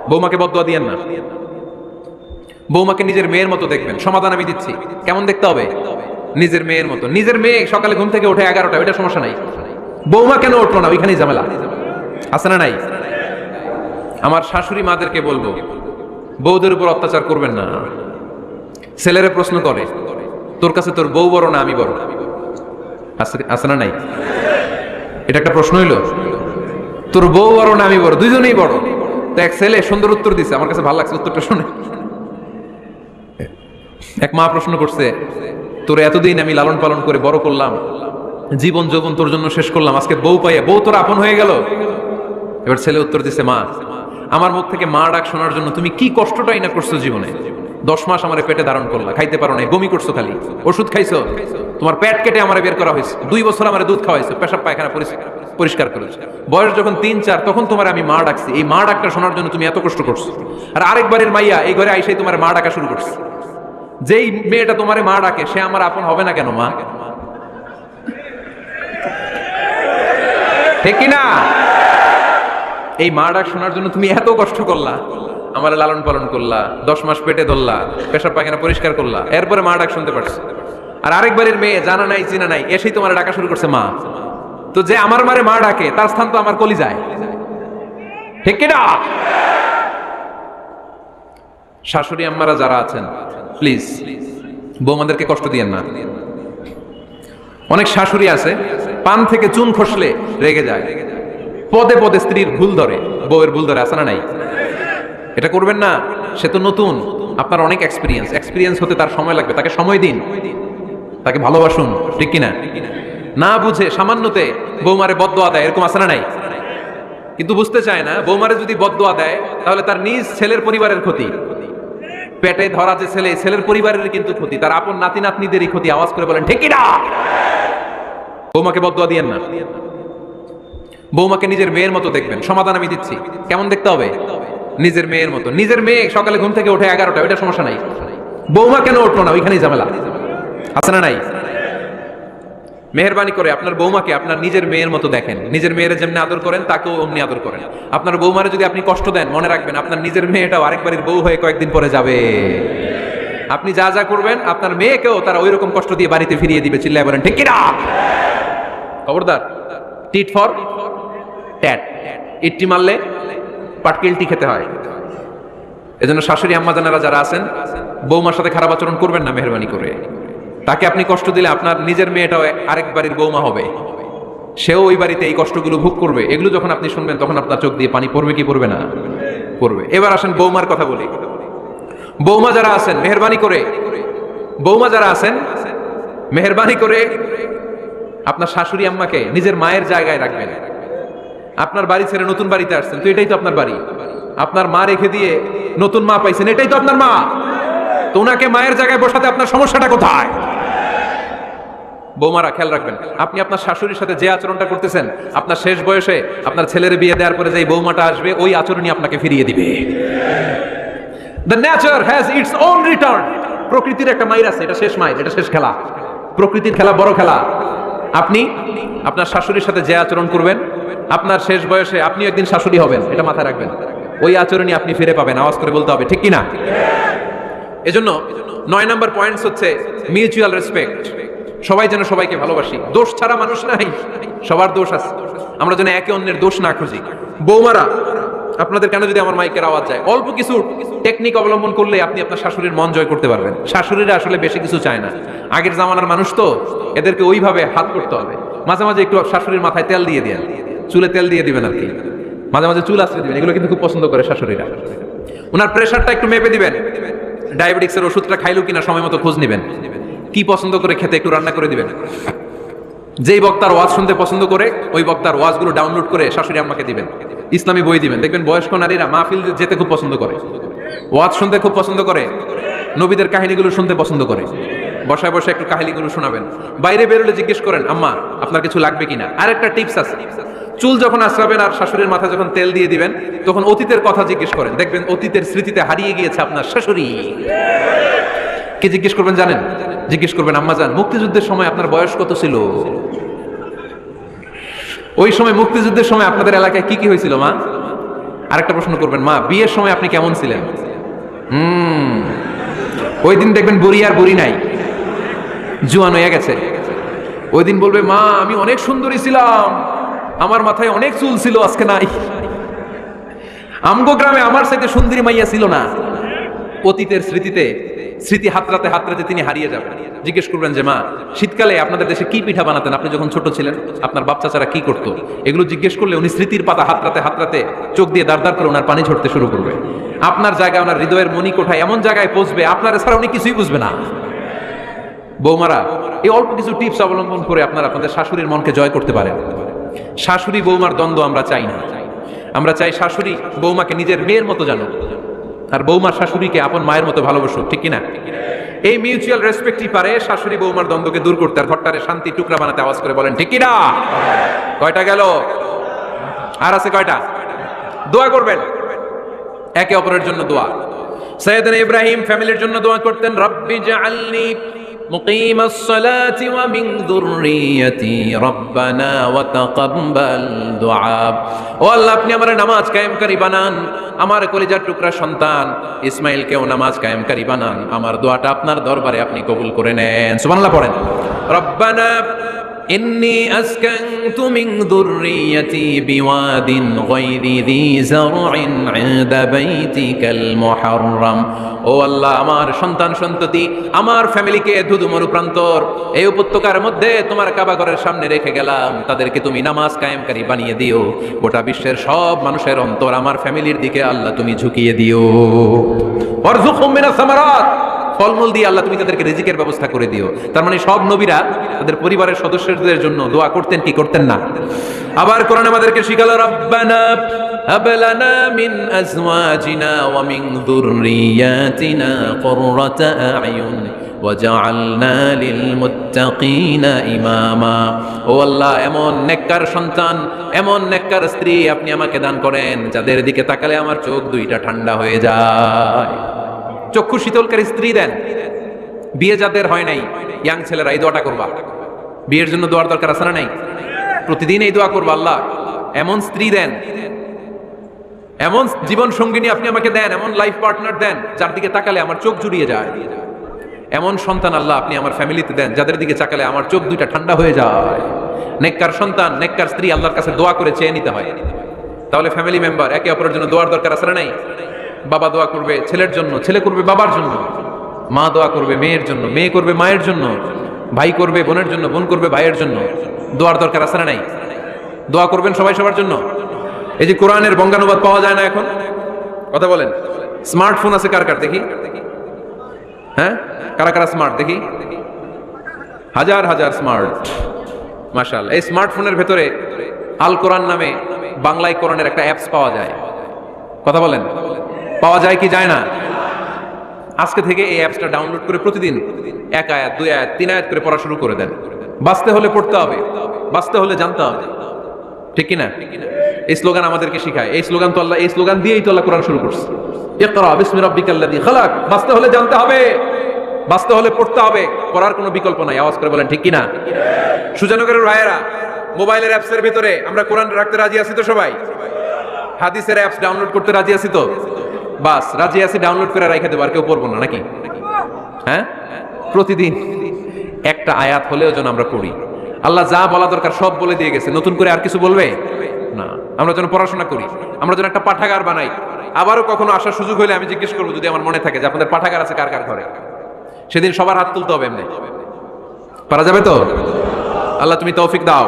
বৌমাকে বদদুয়া দিয়েন না। বৌমাকে নিজের মেয়ের মতো দেখবেন। সমাধান আমি দিচ্ছি। কেমন দেখতে হবে? নিজের মেয়ের মতো। নিজের মেয়ে সকালে ঘুম থেকে ওঠে 11টা, ওইটা সমস্যা নাই। বৌমা কেন উঠলো না, ওইখানেই ঝামেলা। আছে না নাই? আমার শাশুড়ি মাদেরকে বলবো, বউদের উপর অত্যাচার করবেন না। ছেলেরা প্রশ্ন করে, তোর কাছে তোর বউ বড় না আমি বড়? আছে না নাই? এটা একটা প্রশ্ন হইল। তোর বউ বড় না আমি বড়? দুইজনেই বড়। তো এক ছেলে সুন্দর উত্তর দিছে, আমার কাছে ভালো লাগছে উত্তরটা শুনে। এক মা প্রশ্ন করছে, তোর এতদিন আমি লালন পালন করে বড় করলাম, জীবন যৌবন তোর জন্য শেষ করলাম, আজকে বউ পাইয়া বউ তোর আপন হয়ে গেল? এবার ছেলে উত্তর দিছে, মা, আমার মুখ থেকে মা ডাক শোনার জন্য তুমি কি কষ্টটাই না করছো জীবনে। 10 মাস আমার পেটে ধারণ করলা, খাইতে পারো নাই, বমি করছো, খালি ওষুধ খাইছো, তোমার পেট কেটে আমার বের করা হয়েছে, 2 বছর আমার দুধ খাওয়াইছো, পেশাব পায়খানা পরিষ্কার করেছো। বয়স যখন 3-4 তখন তোমার আমি মা ডাকছি। এই মা ডাকটা শোনার জন্য তুমি এত কষ্ট করছো। আর আরেকবারের মাইয়া এই ঘরে আইসাই তোমার মা ডাকা শুরু করছে। যেই মেয়েটা তোমারে মা ডাকে সে আমার আপন হবে না কেন মা? ঠিক কিনা? এই মা ডাক শোনার জন্য তুমি এত কষ্ট করলা, আমার লালন পালন করলা, 10 মাস পেটে ধরলা, পেশাব পায়খানা পরিষ্কার করলা, এরপরে মা ডাক শুনতে পারছো। আর আরেকবারের মেয়ে জানা নাই চিনা নাই এসেই তোমার ডাকা শুরু করছে মা। তো যে আমার মারে মা ডাকে তার স্থান তো আমার কলিজায়। ঠিক কিনা? শাশুড়ি আম্মারা যারা আছেন, প্লিজ বৌমাদেরকে কষ্ট দিয়েন না। অনেক শাশুড়ি আছে পান থেকে চুন খসলে রেগে যায়, পদে পদে স্ত্রীর ভুল ধরে, বউয়ের ভুল ধরে। আছে না নাই? এটা করবেন না। সে তো নতুন, আপনার অনেক এক্সপিরিয়েন্স হতে তার সময় লাগবে। তাকে সময় দিন, তাকে ভালোবাসুন। ঠিক কিনা? না বুঝে সামান্যতে বৌমারে বদদোয়া দেয়, এরকম আছে না নাই? কিন্তু বুঝতে চায় না, বৌমারে যদি বদদোয়া দেয় তাহলে তার নিজ ছেলের পরিবারের ক্ষতি। পেটে ধরা যে ছেলে, ছেলের পরিবারের কিন্তু ক্ষতি, তার আপন নাতি নাতনিদেরই ক্ষতি। আওয়াজ করে বলেন ঠিক কিনা? বৌমাকে বদদোয়া দিয়েন না। বৌমাকে নিজের মেয়ের মতো দেখবেন। সমাধান আমি দিচ্ছি। কেমন দেখতে হবে? নিজের মেয়ের মতো। নিজের মেয়ে সকালে ঘুম থেকে ওঠে 11টা, ওইটা সমস্যা নাই। বৌমা কেন উঠলো না, ওইখানেই ঝামেলা। আছে না নাই? মেহেরবানি করে আপনার বৌমাকে আপনার নিজের মেয়ের মতো দেখেন। নিজের মেয়ের যেমনি আদর করেন তাকেও অমনি আদর করেন। আপনার বৌমারে যদি আপনি কষ্ট দেন, মনে রাখবেন আপনার নিজের মেয়েটাও আরেকবারের বউ হয়ে কয়েকদিন পরে যাবে। আপনি যা যা করবেন আপনার মেয়েকেও তারা ওই রকম কষ্ট দিয়ে বাড়িতে ফিরিয়ে দিবে। চিল্লায় বলেন ঠিক কিনা? খবরদার, টিট ফর ট্যাট। ইটটি মারলে পাটকিলটি খেতে হয়। এজন্য শাশুড়ি আম্মা জানারা যারা আছেন, বৌমার সাথে খারাপ আচরণ করবেন না মেহেরবানি করে। তাকে আপনি কষ্ট দিলে আপনার নিজের মেয়েটাও আরেক বাড়ির বৌমা হবে, সেও ওই বাড়িতে এই কষ্টগুলো ভোগ করবে। এগুলো যখন আপনি শুনবেন তখন আপনার চোখ দিয়ে পানি পড়বে কি পড়বে না? পড়বে। এবার আসেন বৌমার কথা বলি। বৌমা যারা আছেন মেহেরবানি করে, বৌমা যারা আছেন মেহেরবানি করে আপনার শাশুড়ি আম্মাকে নিজের মায়ের জায়গায় রাখবেন। আপনার বাড়ি ছেড়ে নতুন বাড়িতে আসছেন, তো এটাই তো আপনার বাড়ি। আপনার মা রেখে দিয়ে নতুন মা পাইছেন, এটাই তো আপনার মা। তো ওনাকে মায়ের জায়গায় বসাতে আপনার সমস্যাটা কোথায়? বৌমারা খেয়াল রাখবেন, আপনি আপনার শাশুড়ির সাথে যে আচরণটা করতেছেন, আপনার শেষ বয়সে আপনার ছেলের বিয়ে দেওয়ার পরে যে বৌমাটা আসবে ওই আচরণই আপনাকে ফিরিয়ে দিবে। The nature has its own return. প্রকৃতির একটা মাইর আছে, এটা শেষ মাইর, এটা শেষ খেলা। প্রকৃতির খেলা বড় খেলা। আপনি আপনার শাশুড়ির সাথে যে আচরণ করবেন, আপনার শেষ বয়সে আপনি একদিন শাশুড়ি হবেন, এটা মাথায় রাখবেন। ওই আচরণই আপনি ফিরে পাবেন। আওয়াজ করে বলতে হবে ঠিক কিনা? এজন্য 9 নাম্বার পয়েন্টস হচ্ছে মিউচুয়াল রেসপেক্ট। সবাই যেন সবাইকে ভালোবাসি। দোষ ছাড়া মানুষ নাই, সবার দোষ আছে। আমরা যেন একে অন্যের দোষ না খুঁজি। বৌমারা, আপনাদের কেন যদি আমার মাইকের আওয়াজ যায়, অল্প কিছু টেকনিক অবলম্বন করলে আপনি আপনার শাশুড়ির মন জয় করতে পারবেন। শাশুড়িরা আসলে বেশি কিছু চায় না, আগের জামানার মানুষ তো, এদেরকে ওইভাবে হাত করতে হবে। মাঝে মাঝে একটু শাশুড়ির মাথায় তেল দিয়ে দেন, চুলে তেল দিয়ে দিবেন আর কি, মাঝে মাঝে চুল আশ্রয় দিবেন। এগুলো কিন্তু খুব পছন্দ করে শাশুড়িরা। ওনার প্রেশারটা একটু মেপে দিবেন, ডায়াবেটিক্সের ওষুধটা খাইলো কিনা সময় মতো খোঁজ নিবেন, কি পছন্দ করে খেতে একটু রান্না করে দিবেন। যেই বক্তার ওয়াজ শুনতে পছন্দ করে ওই বক্তার ওয়াজগুলো ডাউনলোড করে শাশুড়ি আম্মাকে দিবেন। ইসলামী বই দিবেন। দেখবেন বয়স্ক নারীরা মাহফিল যেতে খুব পছন্দ করে, ওয়াজ শুনতে খুব পছন্দ করে, নবীদের কাহিনীগুলো শুনতে পছন্দ করে। বসায় বসে একটু কাহিনীগুলো শোনাবেন। বাইরে বেরোলে জিজ্ঞেস করেন, আম্মা আপনার কিছু লাগবে কিনা। আরেকটা টিপস আছে, চুল যখন আশ্রাবেন আর শাশুড়ির মাথায় যখন তেল দিয়ে দিবেন তখন অতীতের কথা জিজ্ঞেস করেন। দেখবেন অতীতের স্মৃতিতে হারিয়ে গিয়েছে আপনার শাশুড়ি। কে জিজ্ঞেস করবেন জানেন? জিজ্ঞেস করবেন, আম্মা জান মুক্তিযুদ্ধের সময় আপনার বয়স কত ছিল? ওই সময় মুক্তিযুদ্ধের সময় আপনাদের এলাকায় কি কি হয়েছিল মা? আরেকটা প্রশ্ন করবেন, মা বিয়ের সময় আপনি কেমন ছিলেন? ওই দিন দেখবেন বুড়ি আর বুড়ি নাই, জুয়ান হয়ে গেছে। ওই দিন বলবে, মা আমি অনেক সুন্দরী ছিলাম, আমার মাথায় অনেক চুল ছিল, আজকে নাই। আমগো গ্রামে আমার সাথে সুন্দরী মাইয়া ছিল না। অতীতের স্মৃতিতে, স্মৃতি হাতরাতে হাতরাতে তিনি হারিয়ে যাবেন। জিজ্ঞেস করবেন যে, মা শীতকালে আপনাদের দেশে কি পিঠা বানাতেন আপনি যখন ছোট ছিলেন, আপনার বাপ চাচারা কি করতো? এগুলো জিজ্ঞেস করলে উনি স্মৃতির পাতা হাতরাতে হাতরাতে চোখ দিয়ে দাঁড় দাঁড় করে ওনার পানি ঝরতে শুরু করবে। আপনার জায়গায়, ওনার হৃদয়ের মনি কোঠায় এমন জায়গায় পৌঁছবে, আপনার ছাড়া উনি কিছুই বুঝবে না। বৌমারা, এই অল্প কিছু টিপস অবলম্বন করে আপনারা আপনাদের শাশুড়ির মনকে জয় করতে পারেন। শাশুড়ি বৌমার দ্বন্দ্ব আমরা চাই না। আমরা চাই শাশুড়ি বৌমাকে নিজের মেয়ের মতো জানো, আর বৌমার শাশুড়িকে আপন মায়ের মতো ভালোবাসো, ঠিক কিনা? এই মিউচুয়াল রেসপেক্টই পারে শাশুড়ি বৌমার দ্বন্দ্বকে দূর করতে, আর ঘরটারে শান্তি টুকরা বানাতে। আওয়াজ করে বলেন ঠিক কিনা? কয়টা গেল? আর আছে কয়টা? দোয়া করবেন একে অপরের জন্য। দোয়া, সাইয়েদনা ইব্রাহিম ফ্যামিলির জন্য দোয়া করতেন, রব্বি জাআলনি মুকিমাস সালাতি ওয়া মিন যুররিয়াতি রব্বানা ওয়া তাকাব্বাল দুআ। ও আল্লাহ, আপনি আমার নামাজ কায়েমকারী বানান, আমার কলিজার টুকরা সন্তান ইসমাইলকেও নামাজ কায়েমকারী বানান, আমার দোয়াটা আপনার দরবারে আপনি কবুল করে নেন। সুবহানাল্লাহ পড়েন। রব্বানা ইন্নী আসকানতু মিন যুররিয়াতি বিওয়াদিন গায়রি যী যারইন ইনদা বাইতিকাল মুহাররাম। ও আল্লাহ, আমার সন্তান সন্ততি, আমার ফ্যামিলিকে ধুধুমরু প্রান্তর এই উপত্যকার মধ্যে তোমার কাবা ঘরের সামনে রেখে গেলাম, তাদেরকে তুমি নামাজ কায়েমকারী বানিয়ে দিও। গোটা বিশ্বের সব মানুষের অন্তর আমার ফ্যামিলির দিকে আল্লাহ তুমি ঝুঁকিয়ে দিও। ওয়ারযুকহুম মিনাস সামারাত, ফলমূল দিয়ে আল্লাহ তুমি তাদেরকে রিজিকের ব্যবস্থা করে দিও। তার মানে সব নবীরা তাদের পরিবারের সদস্যদের জন্য দোয়া করতেন কি করতেন না? আবার কোরআন আমাদেরকে শিখালো, রব্বানা হাব লানা মিন আজওয়াজিনা ওয়া মিন যুররিয়াতিনা কুররাতা আ'য়ুন ওয়াজআলনা লিল মুত্তাকিনা ইমামা। ও আল্লাহ, এমন নেককার সন্তান, এমন নেককার স্ত্রী আপনি আমাকে দান করেন যাদের দিকে তাকালে আমার চোখ দুইটা ঠান্ডা হয়ে যায়। চক্ষু শীতলকারী স্ত্রী দেন। বিয়ে যাদের হয় নাই, ইয়াং ছেলেরা এই দোয়াটা করবা। বিয়ের জন্য দোয়ার দরকার আছে না নাই? প্রতিদিন এই দোয়া করবা, আল্লাহ এমন স্ত্রী দেন, এমন জীবন সঙ্গিনী আপনি আমাকে দেন, এমন লাইফ পার্টনার দেন যার দিকে তাকালে আমার চোখ জুড়িয়ে যায়। এমন সন্তান আল্লাহ আপনি আমার ফ্যামিলিতে দেন যাদের দিকে তাকালে আমার চোখ দুইটা ঠান্ডা হয়ে যায়। নেককার সন্তান, নেককার স্ত্রী আল্লাহর কাছে দোয়া করে চেয়ে নিতে হয়। তাহলে ফ্যামিলি মেম্বার একে অপরের জন্য দোয়ার দরকার আছে না নাই? বাবা দোয়া করবে ছেলের জন্য, ছেলে করবে বাবার জন্য, মা দোয়া করবে মেয়ের জন্য, মেয়ে করবে মায়ের জন্য, ভাই করবে বোনের জন্য, বোন করবে ভাইয়ের জন্য। দোয়ার দরকার আছে না নাই? দোয়া করবেন সবাই সবার জন্য। এই যে কোরআনের বঙ্গানুবাদ পাওয়া যায় না এখন, কথা বলেন। স্মার্টফোন আছে কার কার দেখি? হ্যাঁ, কারা কারা স্মার্ট দেখি? হাজার হাজার স্মার্ট, মাশাআল্লাহ। এই স্মার্টফোনের ভেতরে আল কোরআন নামে বাংলায় কোরআনের একটা অ্যাপস পাওয়া যায়। কথা বলেন, পাওয়া যায় কি যায় না? আজকে থেকে এই অ্যাপসটা ডাউনলোড করে প্রতিদিন এক আয়াত, দুই আয়াত, তিন আয়াত করে পড়া শুরু করে দেন। বাঁচতে হলে পড়তে হবে, বাঁচতে হলে জানতে হবে, ঠিক কিনা? এই স্লোগান আমাদেরকে শিখায়। এই স্লোগান তো আল্লাহ, এই স্লোগান দিয়েই তো আল্লাহ কোরআন শুরু করছে, ইকরা বিসমি রাব্বিকাল্লাযী খালাক। বাঁচতে হলে জানতে হবে, বাঁচতে হলে পড়তে হবে, পড়ার কোনো বিকল্প নাই। আওয়াজ করে বলেন ঠিক কিনা? সুজানগরের ভাইয়েরা, মোবাইলের অ্যাপসের ভিতরে আমরা কোরআন রাখতে রাজি আছি তো সবাই? হাদিসের অ্যাপস ডাউনলোড করতে রাজি আছি তো? বাস রাজি আছি, ডাউনলোড করে রাখা দেবো, আর কেউ পড়বো না নাকি? হ্যাঁ, প্রতিদিন একটা আয়াত হলেও যেন আমরা পড়ি। আল্লাহ যা বলা দরকার সব বলে দিয়ে গেছে, নতুন করে আর কিছু বলবে না। আমরা যেন পড়াশোনা করি, আমরা যেন একটা পাঠাগার বানাই। আবারও কখনো আসার সুযোগ হলে আমি জিজ্ঞেস করবো, যদি আমার মনে থাকে যে আপনাদের পাঠাগার আছে কার কার ঘরে, সেদিন সবার হাত তুলতে হবে। এমনি পারা যাবে তো? আল্লাহ তুমি তৌফিক দাও।